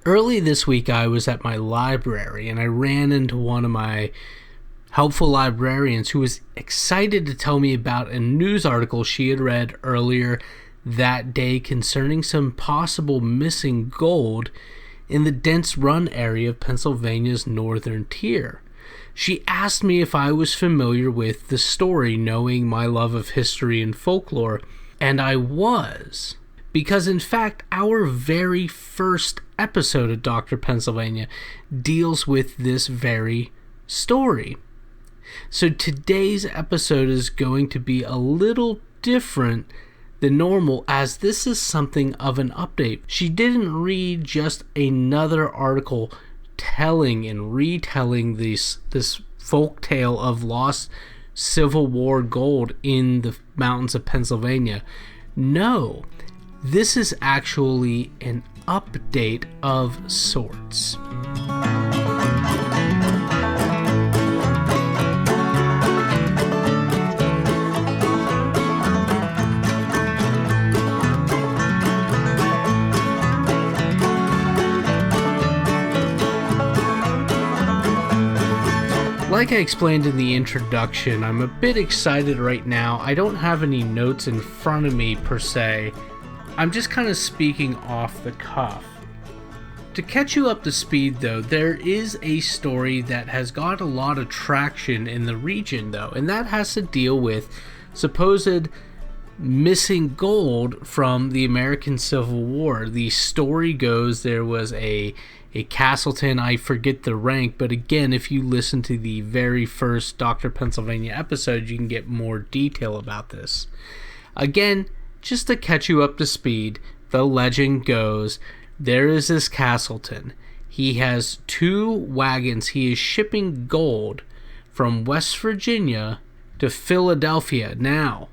Early this week, I was at my library and I ran into one of my helpful librarians who was excited to tell me about a news article she had read earlier that day concerning some possible missing gold in the Dense Run area of Pennsylvania's northern tier. She asked me if I was familiar with the story, knowing my love of history and folklore, and I was. Because in fact, our very first episode of Dr. Pennsylvania deals with this very story. So today's episode is going to be a little different than normal, as this is something of an update. She didn't read just another article telling and retelling this folk tale of lost Civil War gold in the mountains of Pennsylvania. No. This is actually an update of sorts. Like I explained in the introduction, I'm a bit excited right now. I don't have any notes in front of me per se. I'm just kind of speaking off the cuff. To catch you up to speed though, there is a story that has got a lot of traction in the region though, and that has to deal with supposed missing gold from the American Civil War. The story goes there was a Castleton, I forget the rank, but again, if you listen to the very first Dr. Pennsylvania episode, you can get more detail about this. Again, just to catch you up to speed, the legend goes, there is this Castleton. He has 2 wagons. He is shipping gold from West Virginia to Philadelphia. Now,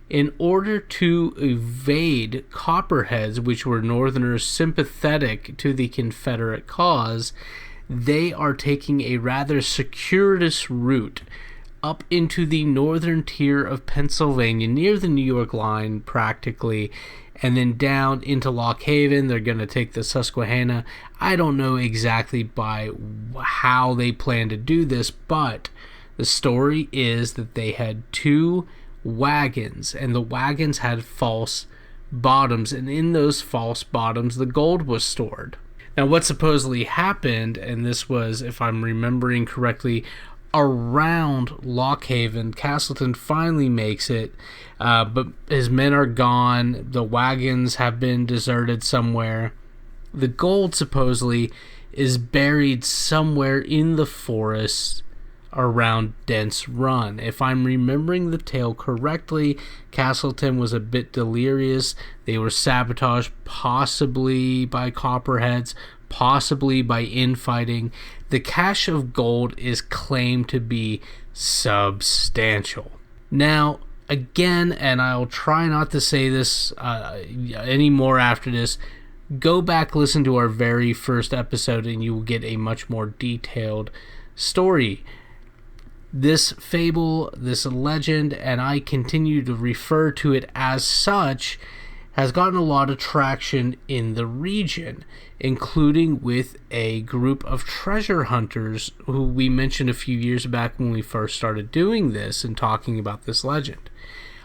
in order to evade Copperheads, which were Northerners sympathetic to the Confederate cause, they are taking a rather circuitous route up into the northern tier of Pennsylvania, near the New York line practically, and then down into Lock Haven. They're going to take the Susquehanna. I don't know exactly by how they plan to do this, but the story is that they had 2 wagons, and the wagons had false bottoms, and in those false bottoms the gold was stored. Now what supposedly happened, and this was, if I'm remembering correctly, around Lock Haven, Castleton finally makes it, but his men are gone. The wagons have been deserted somewhere. The gold supposedly is buried somewhere in the forest around Dense Run. If I'm remembering the tale correctly, Castleton was a bit delirious. They were sabotaged, possibly by Copperheads, possibly by infighting. The cache of gold is claimed to be substantial. Now, again, and I'll try not to say this anymore after this, go back, listen to our very first episode, and you will get a much more detailed story. This fable, this legend, and I continue to refer to it as such, has gotten a lot of traction in the region, including with a group of treasure hunters who we mentioned a few years back when we first started doing this and talking about this legend.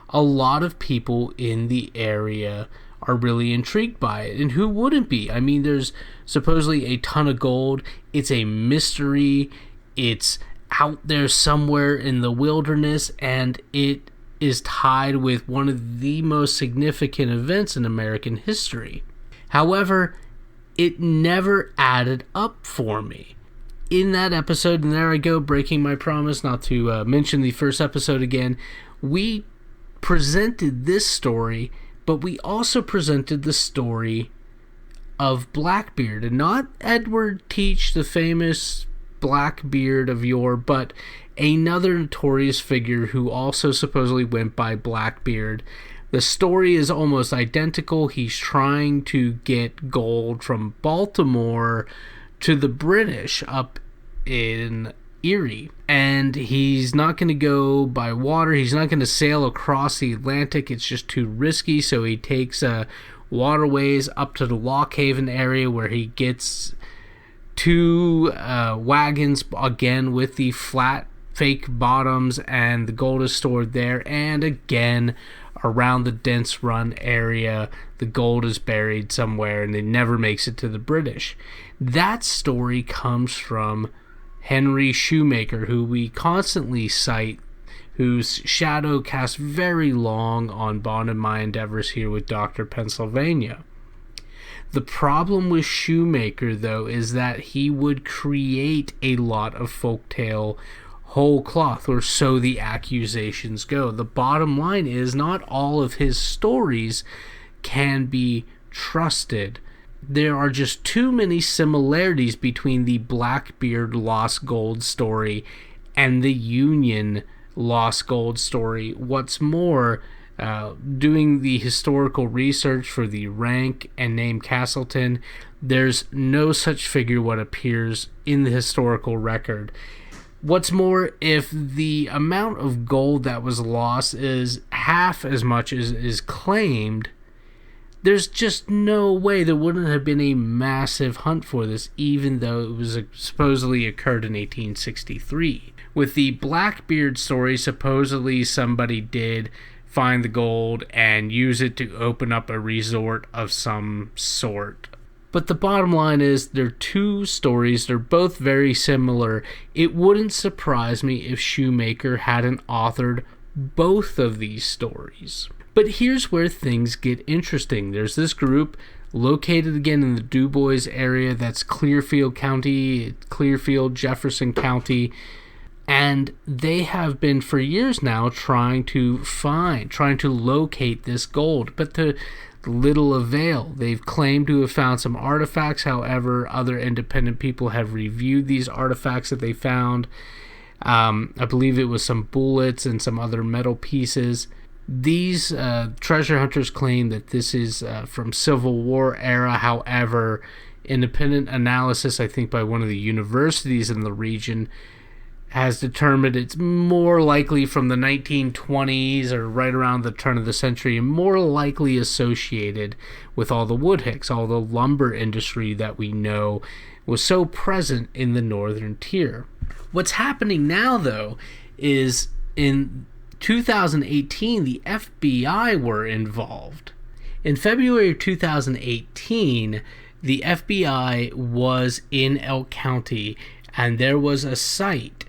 A lot of people in the area are really intrigued by it, and who wouldn't be? I mean, there's supposedly a ton of gold. It's a mystery. It's out there somewhere in the wilderness, and it is tied with one of the most significant events in American history. However, it never added up for me. In that episode, and there I go, breaking my promise not to mention the first episode again, we presented this story, but we also presented the story of Blackbeard, and not Edward Teach, the famous Blackbeard of yore, but another notorious figure who also supposedly went by Blackbeard. The story is almost identical. He's trying to get gold from Baltimore to the British up in Erie, and he's not going to go by water. He's not going to sail across the Atlantic. It's just too risky, so he takes waterways up to the Lock Haven area, where he gets 2 wagons, again with the flat fake bottoms, and the gold is stored there. And again, around the Dense Run area, the gold is buried somewhere and it never makes it to the British. That story comes from Henry Shoemaker, who we constantly cite, whose shadow casts very long on Bond and my endeavors here with Dr. Pennsylvania. The problem with Shoemaker, though, is that he would create a lot of folktale whole cloth, or so the accusations go. The bottom line is, not all of his stories can be trusted. There are just too many similarities between the Blackbeard lost gold story and the Union lost gold story. What's more, doing the historical research for the rank and name Castleton, there's no such figure what appears in the historical record. What's more, if the amount of gold that was lost is half as much as is claimed, there's just no way there wouldn't have been a massive hunt for this, even though it was supposedly occurred in 1863. With the Blackbeard story, supposedly somebody did find the gold and use it to open up a resort of some sort. But the bottom line is, they're 2 stories, they're both very similar. It wouldn't surprise me if Shoemaker hadn't authored both of these stories. But here's where things get interesting. There's this group located again in the Du Bois area, that's Clearfield County, Clearfield, Jefferson County, and they have been for years now trying to locate this gold, but to little avail. They've claimed to have found some artifacts. However, other independent people have reviewed these artifacts that they found. I believe it was some bullets and some other metal pieces. These treasure hunters claim that this is from Civil War era. However, independent analysis, I think by one of the universities in the region, has determined it's more likely from the 1920s or right around the turn of the century, and more likely associated with all the woodhicks, all the lumber industry that we know was so present in the northern tier. What's happening now, though, is in 2018, the FBI were involved. In February of 2018, the FBI was in Elk County, and there was a site.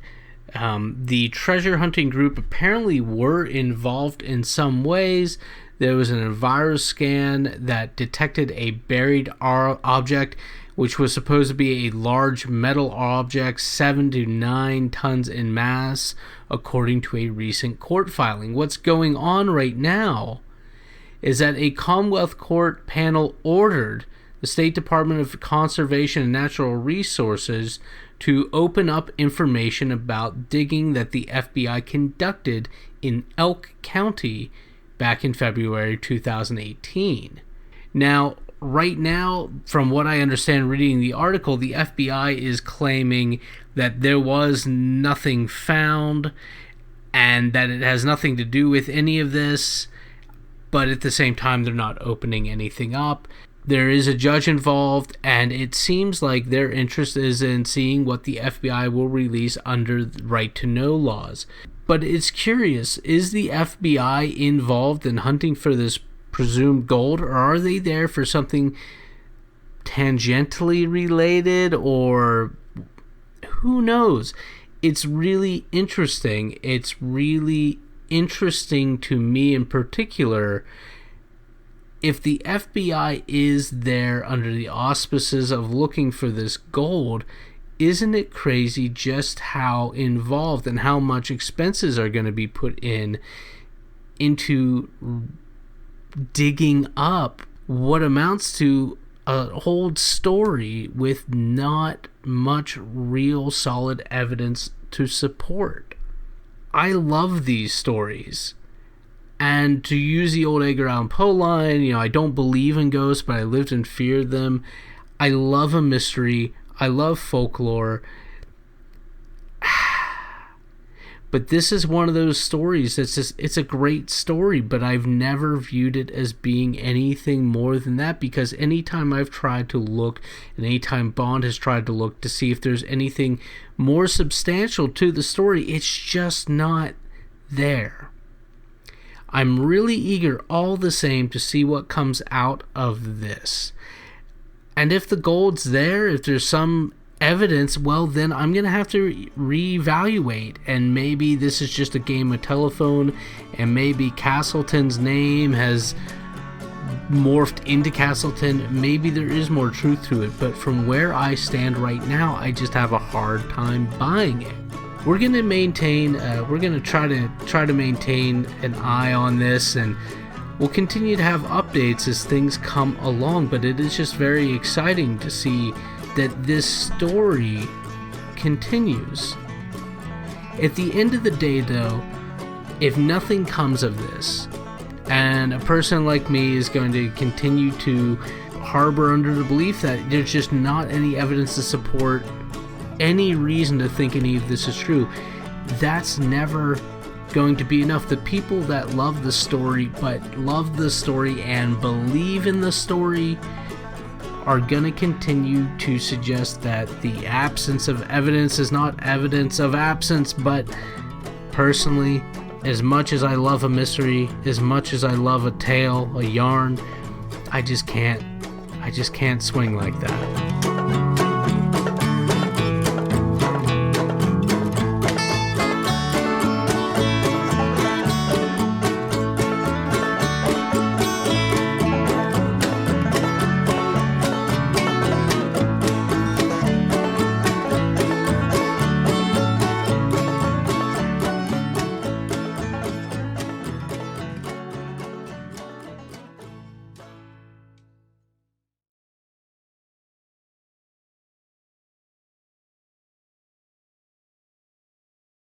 The treasure hunting group apparently were involved in some ways. There was an EnviroScan that detected a buried object, which was supposed to be a large metal object, 7 to 9 tons in mass, according to a recent court filing. What's going on right now is that a Commonwealth Court panel ordered the State Department of Conservation and Natural Resources to open up information about digging that the FBI conducted in Elk County back in February 2018. Now, right now, from what I understand reading the article, the FBI is claiming that there was nothing found and that it has nothing to do with any of this, but at the same time, they're not opening anything up. There is a judge involved, and it seems like their interest is in seeing what the FBI will release under right to know laws. But it's curious, is the FBI involved in hunting for this presumed gold, or are they there for something tangentially related, or who knows? It's really interesting. It's really interesting to me in particular. If the FBI is there under the auspices of looking for this gold, isn't it crazy just how involved and how much expenses are going to be put into digging up what amounts to a whole story with not much real solid evidence to support? I love these stories. And to use the old Edgar Allan Poe line, I don't believe in ghosts, but I lived and feared them. I love a mystery. I love folklore. But this is one of those stories that's just, it's a great story, but I've never viewed it as being anything more than that, because anytime I've tried to look, and anytime Bond has tried to look to see if there's anything more substantial to the story, it's just not there. I'm really eager all the same to see what comes out of this. And if the gold's there, if there's some evidence, well, then I'm going to have to reevaluate, and maybe this is just a game of telephone, and maybe Castleton's name has morphed into Castleton. Maybe there is more truth to it, but from where I stand right now, I just have a hard time buying it. We're going to maintain, we're going to try to maintain an eye on this, and we'll continue to have updates as things come along, but it is just very exciting to see that this story continues. At the end of the day, though, if nothing comes of this, and a person like me is going to continue to harbor under the belief that there's just not any evidence to support any reason to think any of this is true, that's never going to be enough. The people that love the story, but love the story and believe in the story, are going to continue to suggest that the absence of evidence is not evidence of absence. But personally, as much as I love a mystery, as much as I love a tale, a yarn, I just can't swing like that.